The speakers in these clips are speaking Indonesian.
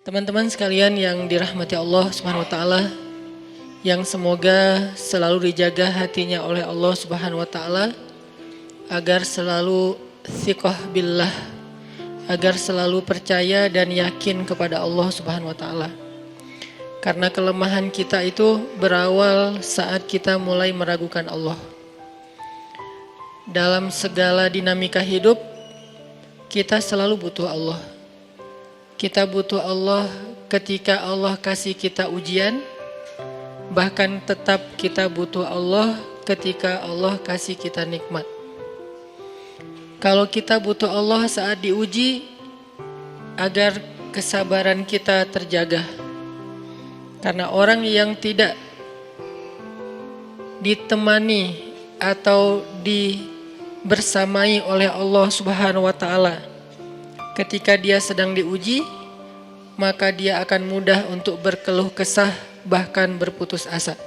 Teman-teman sekalian yang dirahmati Allah Subhanahu wa taala, yang semoga selalu dijaga hatinya oleh Allah Subhanahu wa taala agar selalu thiqah billah, agar selalu percaya dan yakin kepada Allah Subhanahu wa taala. Karena kelemahan kita itu berawal saat kita mulai meragukan Allah. Dalam segala dinamika hidup, kita selalu butuh Allah. Kita butuh Allah ketika Allah kasih kita ujian, bahkan tetap kita butuh Allah ketika Allah kasih kita nikmat. Kalau kita butuh Allah saat diuji, agar kesabaran kita terjaga. Karena orang yang tidak ditemani atau dibersamai oleh Allah Subhanahu wa taala ketika dia sedang diuji, maka dia akan mudah untuk berkeluh kesah, bahkan berputus asa.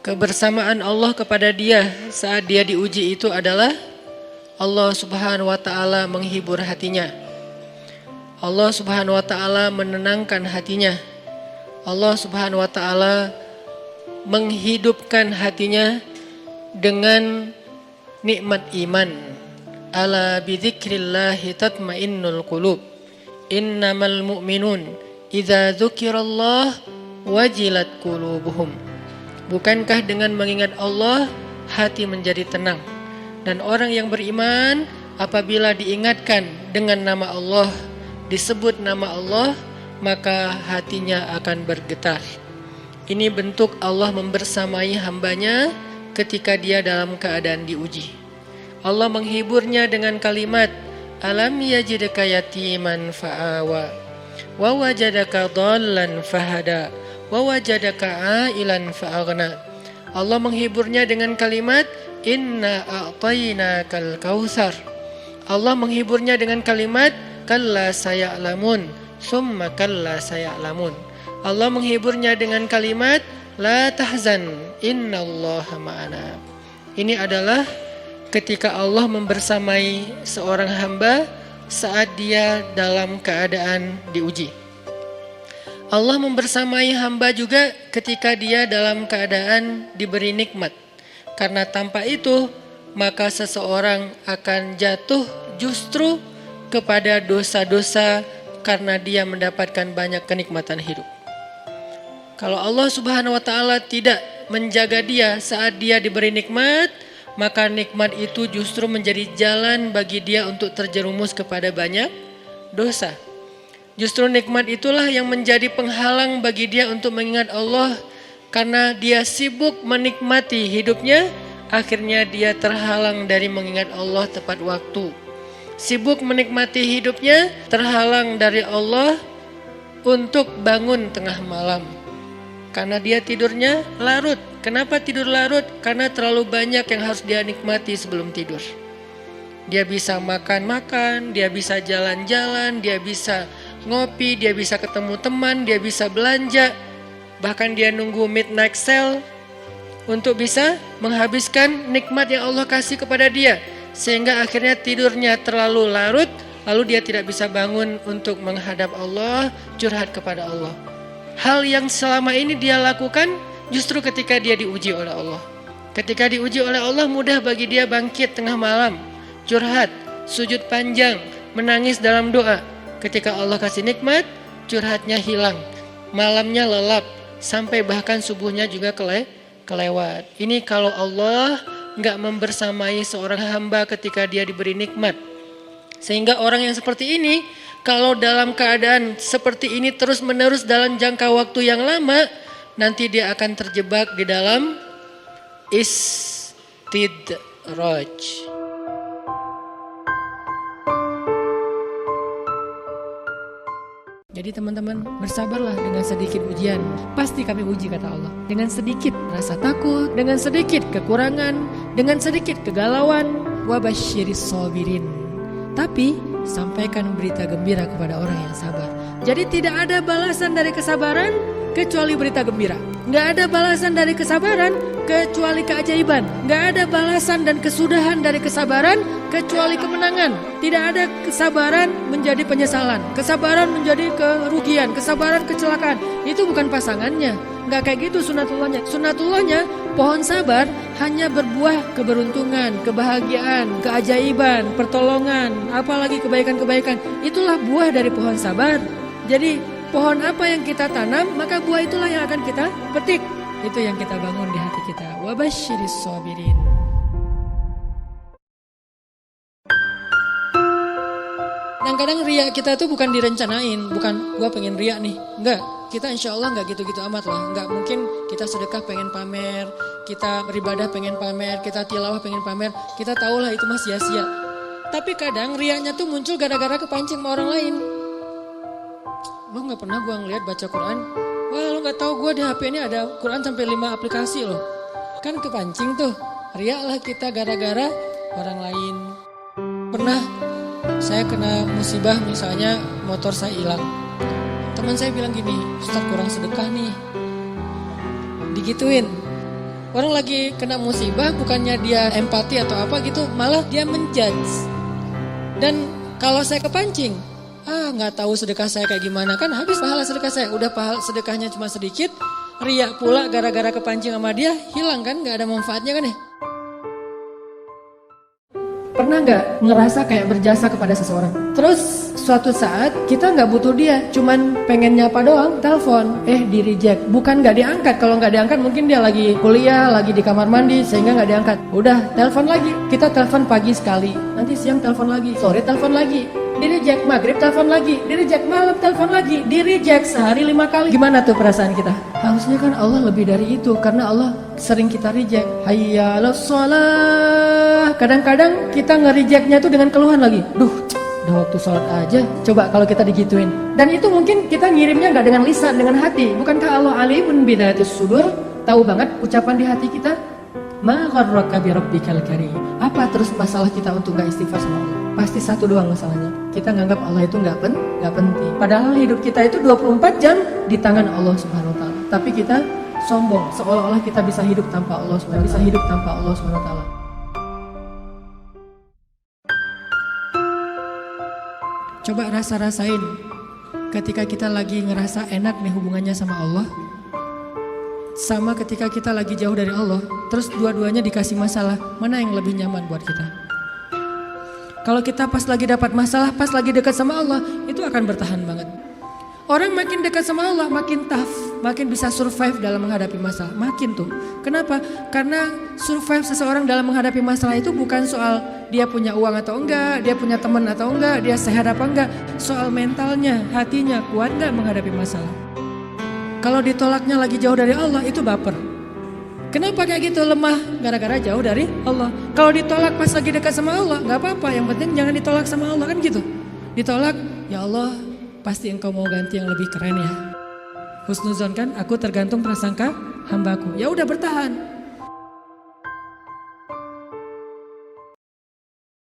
Kebersamaan Allah kepada dia saat dia diuji itu adalah Allah Subhanahu wa taala menghibur hatinya. Allah Subhanahu wa taala menenangkan hatinya. Allah Subhanahu wa taala menghidupkan hatinya dengan nikmat iman. Ala bidzikrillahi tatmainnul qulub. Innamal mu'minun idza dzukirallah wajilat qulubuhum. Bukankah dengan mengingat Allah hati menjadi tenang? Dan orang yang beriman apabila diingatkan dengan nama Allah, disebut nama Allah, maka hatinya akan bergetar. Ini bentuk Allah membersamai hambanya ketika dia dalam keadaan diuji. Allah menghiburnya dengan kalimat, alam yajidka yatiman fa'awa, wa wajadaka dhallan fahada, wa wajadaka ailan fa'aghna. Allah menghiburnya dengan kalimat, inna a'tainakal kautsar. Allah menghiburnya dengan kalimat, kalla saya'lamun, summa kalla saya'lamun. Allah menghiburnya dengan kalimat, la tahzan, innallaha ma'ana. Ini adalah ketika Allah membersamai seorang hamba saat dia dalam keadaan diuji. Allah membersamai hamba juga ketika dia dalam keadaan diberi nikmat. Karena tanpa itu, maka seseorang akan jatuh justru kepada dosa-dosa karena dia mendapatkan banyak kenikmatan hidup. Kalau Allah Subhanahu wa taala tidak menjaga dia saat dia diberi nikmat, maka nikmat itu justru menjadi jalan bagi dia untuk terjerumus kepada banyak dosa. Justru nikmat itulah yang menjadi penghalang bagi dia untuk mengingat Allah. Karena dia sibuk menikmati hidupnya, akhirnya dia terhalang dari mengingat Allah tepat waktu. Sibuk menikmati hidupnya, terhalang dari Allah untuk bangun tengah malam. Karena dia tidurnya larut. Kenapa tidur larut? Karena terlalu banyak yang harus dia nikmati sebelum tidur. Dia bisa makan-makan, dia bisa jalan-jalan, dia bisa ngopi, dia bisa ketemu teman, dia bisa belanja. Bahkan dia nunggu midnight sale untuk bisa menghabiskan nikmat yang Allah kasih kepada dia. Sehingga akhirnya tidurnya terlalu larut, lalu dia tidak bisa bangun untuk menghadap Allah, curhat kepada Allah. Hal yang selama ini dia lakukan justru ketika dia diuji oleh Allah. Ketika diuji oleh Allah, mudah bagi dia bangkit tengah malam, curhat, sujud panjang, menangis dalam doa. Ketika Allah kasih nikmat, curhatnya hilang, malamnya lelap, sampai bahkan subuhnya juga kelewat. Ini kalau Allah enggak membersamai seorang hamba ketika dia diberi nikmat. Sehingga orang yang seperti ini, kalau dalam keadaan seperti ini terus menerus dalam jangka waktu yang lama, nanti dia akan terjebak di dalam istidraj. Jadi teman-teman, bersabarlah dengan sedikit ujian. Pasti kami uji, kata Allah. Dengan sedikit rasa takut, dengan sedikit kekurangan, dengan sedikit kegalauan. Wabasyiris sabirin. Tapi sampaikan berita gembira kepada orang yang sabar. Jadi tidak ada balasan dari kesabaran kecuali berita gembira. Nggak ada balasan dari kesabaran kecuali keajaiban. Nggak ada balasan dan kesudahan dari kesabaran kecuali kemenangan. Tidak ada kesabaran menjadi penyesalan, kesabaran menjadi kerugian, kesabaran kecelakaan. Itu bukan pasangannya. Nggak kayak gitu sunatullahnya. Sunatullahnya pohon sabar hanya berbuah keberuntungan, kebahagiaan, keajaiban, pertolongan, apalagi kebaikan-kebaikan. Itulah buah dari pohon sabar. Jadi pohon apa yang kita tanam, maka buah itulah yang akan kita petik. Itu yang kita bangun di hati kita. Wabasyiris sabirin. Kadang-kadang riya kita tuh bukan direncanain, bukan gua pengen riya nih. Enggak, kita insya Allah enggak gitu-gitu amat lah. Enggak mungkin kita sedekah pengen pamer, kita beribadah pengen pamer, kita tilawah pengen pamer. Kita tahulah itu mah sia-sia. Tapi kadang riyanya tuh muncul gara-gara kepancing sama orang lain. Lo gak pernah gue ngeliat baca Quran? Wah lo gak tahu gue di HP ini ada Quran sampai 5 aplikasi loh. Kan kepancing tuh. Riak lah kita gara-gara orang lain. Pernah saya kena musibah misalnya motor saya hilang. Teman saya bilang gini, Ustaz kurang sedekah nih. Digituin. Orang lagi kena musibah bukannya dia empati atau apa gitu. Malah dia menjudge. Dan kalau saya kepancing, nggak tahu sedekah saya kayak gimana, kan habis pahala sedekah saya. Udah pahala sedekahnya cuma sedikit, riak pula gara-gara kepancing sama dia, hilang kan, nggak ada manfaatnya kan ya. Pernah nggak ngerasa kayak berjasa kepada seseorang? Terus suatu saat kita nggak butuh dia, cuman pengen nyapa doang, telepon, di reject. Bukan nggak diangkat, kalau nggak diangkat mungkin dia lagi kuliah, lagi di kamar mandi, sehingga nggak diangkat. Udah, telepon lagi. Kita telepon pagi sekali, nanti siang telepon lagi, sore telepon lagi. Di reject, maghrib telepon lagi, di reject, malam telepon lagi, di reject sehari 5 kali. Gimana tuh perasaan kita? Harusnya kan Allah lebih dari itu, karena Allah sering kita reject. Hayya 'alas shalah. Kadang-kadang kita nge-rejectnya tuh dengan keluhan lagi. Duh, udah waktu sholat aja. Coba kalau kita digituin. Dan itu mungkin kita ngirimnya nggak dengan lisan, dengan hati. Bukankah Allah alimun bidzatis sudur? Tahu banget ucapan di hati kita. Ma gharraka bi rabbikal karim. Apa terus masalah kita untuk gak istighfar sama Allah? Pasti satu doang masalahnya. Kita nganggap Allah itu gak penting. Padahal hidup kita itu 24 jam di tangan Allah Subhanahu wa taala. Tapi kita sombong seolah-olah kita bisa hidup tanpa Allah Subhanahu wa taala. Coba rasain ketika kita lagi ngerasa enak nih hubungannya sama Allah, sama ketika kita lagi jauh dari Allah, terus dua-duanya dikasih masalah, mana yang lebih nyaman buat kita? Kalau kita pas lagi dapat masalah, pas lagi dekat sama Allah, itu akan bertahan banget. Orang makin dekat sama Allah, makin tough, makin bisa survive dalam menghadapi masalah, makin tuh. Kenapa? Karena survive seseorang dalam menghadapi masalah itu bukan soal dia punya uang atau enggak, dia punya teman atau enggak, dia sehat apa enggak. Soal mentalnya, hatinya, kuat enggak menghadapi masalah. Kalau ditolaknya lagi jauh dari Allah, itu baper. Kenapa kayak gitu? Lemah gara-gara jauh dari Allah. Kalau ditolak pas lagi dekat sama Allah, gak apa-apa, yang penting jangan ditolak sama Allah, kan gitu. Ditolak, ya Allah pasti engkau mau ganti yang lebih keren ya. Husnuzon kan, aku tergantung prasangka hambaku. Ya udah bertahan.